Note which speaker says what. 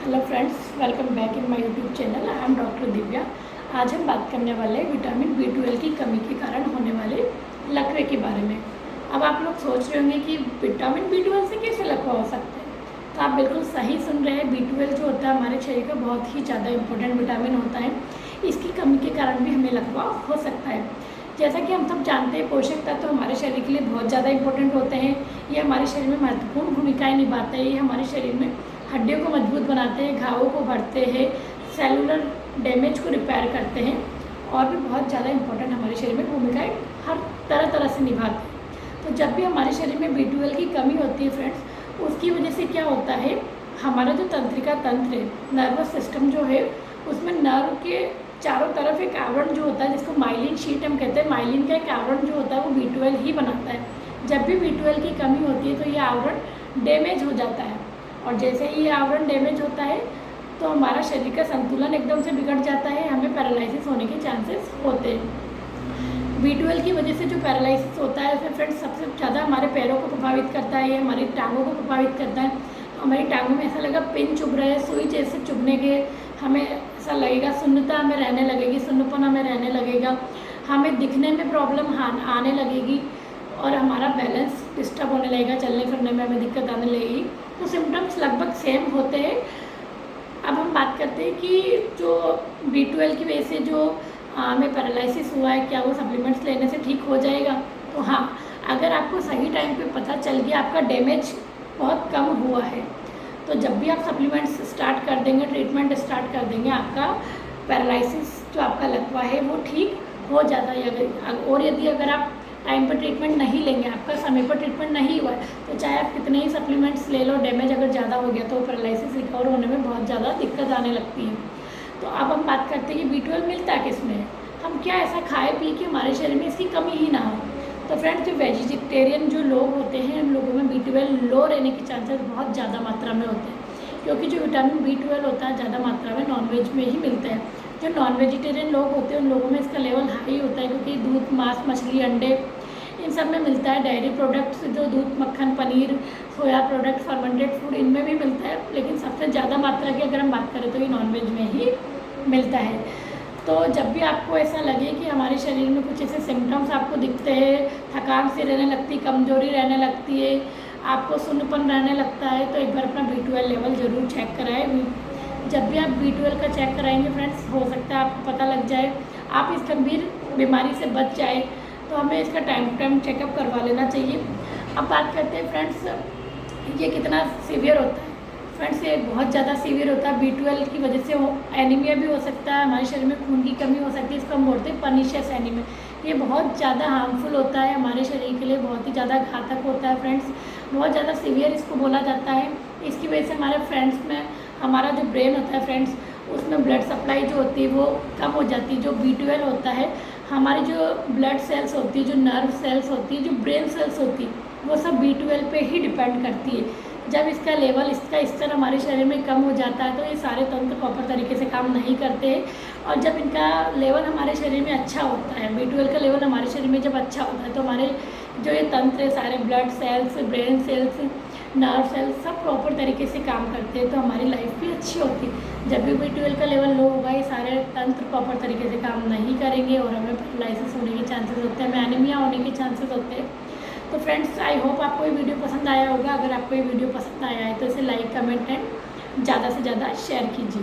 Speaker 1: Hello friends, welcome back in my YouTube channel. I am doctor Divya. आज हम बात करने वाले हैं विटामिन B12 की कमी के कारण होने वाले लकवे के बारे में। अब आप लोग सोच रहे होंगे कि विटामिन B12 से कैसे लकवा हो सकता है। तो आप बिल्कुल सही सुन रहे हैं। B12 जो होता है हमारे शरीर का बहुत ही ज़्यादा इंपॉर्टेंट विटामिन होता है। इसकी कमी के कारण भी हमें लकवा हो सकता है। जैसा कि हम सब जानते हैं, पोषक तत्व हमारे शरीर के लिए बहुत ज़्यादा इंपॉर्टेंट होते हैं। ये हमारे शरीर में महत्वपूर्ण भूमिकाएँ निभाते हैं। ये हमारे शरीर में हड्डियों को मजबूत बनाते हैं, घावों को भरते हैं, सेलुलर डैमेज को रिपेयर करते हैं और भी बहुत ज़्यादा इंपॉर्टेंट हमारे शरीर में भूमिकाएं हर तरह तरह से निभाते हैं। तो जब भी हमारे शरीर में B12 की कमी होती है फ्रेंड्स, उसकी वजह से क्या होता है, हमारा जो तंत्रिका तंत्र है, नर्वस सिस्टम जो है, उसमें नर्व के चारों तरफ एक आवरण जो होता है, जिसको माइलिन शीट हम कहते हैं, माइलिन का एक आवरण जो होता है वो B12 ही बनाता है। जब भी B12 की कमी होती है तो ये आवरण डैमेज हो जाता है और जैसे ही ये आवरण डैमेज होता है तो हमारा शरीर का संतुलन एकदम से बिगड़ जाता है, हमें पैरालिसिस होने के चांसेस होते हैं। B12 की वजह से जो पैरालिसिस होता है उसमें फ्रेंड्स सबसे ज़्यादा हमारे पैरों को प्रभावित करता है, हमारी टांगों को प्रभावित करता है। हमारी टांगों में ऐसा लगा पिन चुभ रहे हैं, सुई जैसे चुभने के हमें ऐसा लगेगा, शून्यता हमें रहने लगेगी, शून्यपन हमें रहने लगेगा, हमें दिखने में प्रॉब्लम आने लगेगी और हमारा बैलेंस डिस्टर्ब होने लगेगा, चलने फिरने में हमें दिक्कत आने लगेगी। तो सिम्टम्स लगभग सेम होते हैं। अब हम बात करते हैं कि जो B12 की वजह से जो हमें पैरालिसिस हुआ है, क्या वो सप्लीमेंट्स लेने से ठीक हो जाएगा। तो हाँ, अगर आपको सही टाइम पे पता चल गया आपका डैमेज बहुत कम हुआ है, तो जब भी आप सप्लीमेंट्स स्टार्ट कर देंगे, ट्रीटमेंट स्टार्ट कर देंगे, आपका पैरालिसिस जो आपका लकवा है वो ठीक हो जाता है। और यदि अगर आप टाइम पर ट्रीटमेंट नहीं लेंगे, आपका समय पर ट्रीटमेंट नहीं हुआ है, तो चाहे आप कितने ही सप्लीमेंट्स ले लो, डैमेज अगर ज़्यादा हो गया तो पैरालिसिस रिकवर होने में बहुत ज़्यादा दिक्कत आने लगती है। तो अब हम बात करते हैं कि B12 मिलता किस में है, हम क्या ऐसा खाए पी के हमारे शरीर में इसकी कमी ही ना हो। तो फ्रेंड्स, जो वेजिटेरियन जो लोग होते हैं, उन लोगों में B12 लो रहने के चांसेस बहुत ज़्यादा मात्रा में होते हैं, क्योंकि जो विटामिन B12 होता है ज़्यादा मात्रा में नॉनवेज में ही मिलता है। जो नॉन वेजिटेरियन लोग होते हैं उन लोगों में इसका लेवल हाई होता है, क्योंकि दूध, मांस, मछली, अंडे इन सब में मिलता है। डेयरी प्रोडक्ट्स जो दूध, मक्खन, पनीर, सोया प्रोडक्ट, फर्मेंटेड फूड, इनमें भी मिलता है, लेकिन सबसे ज़्यादा मात्रा की अगर हम बात करें तो ये नॉनवेज में ही मिलता है। तो जब भी आपको ऐसा लगे कि हमारे शरीर में कुछ ऐसे सिम्टम्स आपको दिखते हैं, थकान सी रहने लगती, कमजोरी रहने लगती है, आपको शून्यपन रहने लगता है, तो एक बार अपना B12 लेवल ज़रूर चेक कराएं। जब भी आप B12 का चेक कराएंगे फ्रेंड्स, हो सकता है आपको पता लग जाए, आप इस गंभीर बीमारी से बच जाए। तो हमें इसका टाइम टू टाइम चेकअप करवा लेना चाहिए। अब बात करते हैं फ्रेंड्स, ये कितना सीवियर होता है। फ्रेंड्स, ये बहुत ज़्यादा सीवियर होता है। B12 की वजह से एनीमिया भी हो सकता है, हमारे शरीर में खून की कमी हो सकती है, इसको हम बोलते हैं पर्नीशियस एनीमिया। ये बहुत ज़्यादा हार्मफुल होता है हमारे शरीर के लिए, बहुत ही ज़्यादा घातक होता है फ्रेंड्स, बहुत ज़्यादा सीवियर इसको बोला जाता है। इसकी वजह से हमारे फ्रेंड्स में, हमारा जो ब्रेन होता है फ्रेंड्स, उसमें ब्लड सप्लाई जो होती है वो कम हो जाती है। जो B12 होता है, हमारी जो ब्लड सेल्स होती है, जो नर्व सेल्स होती है, जो ब्रेन सेल्स होती है, वो सब B12 पे ही डिपेंड करती है। जब इसका लेवल, इसका स्तर हमारे शरीर में कम हो जाता है तो ये सारे तंत्र प्रॉपर तरीके से काम नहीं करते हैं। और जब इनका लेवल हमारे शरीर में अच्छा होता है, B12 का लेवल हमारे शरीर में जब अच्छा होता है, तो हमारे जो ये तंत्र है, सारे blood cells, brain cells, nerve cells, सब प्रॉपर तरीके से काम करते हैं, तो हमारी लाइफ भी अच्छी होती है। जब भी B12 का लेवल लो होगा, ये सारे तंत्र प्रॉपर तरीके से काम नहीं करेंगे और हमें पैरालिसिस होने के चांसेस होते हैं, हमें एनीमिया होने के चांसेस होते हैं। तो फ्रेंड्स, आई होप आपको ये वीडियो पसंद आया होगा। अगर आपको ये वीडियो पसंद आया है तो इसे लाइक, कमेंट एंड ज़्यादा से ज़्यादा शेयर कीजिए।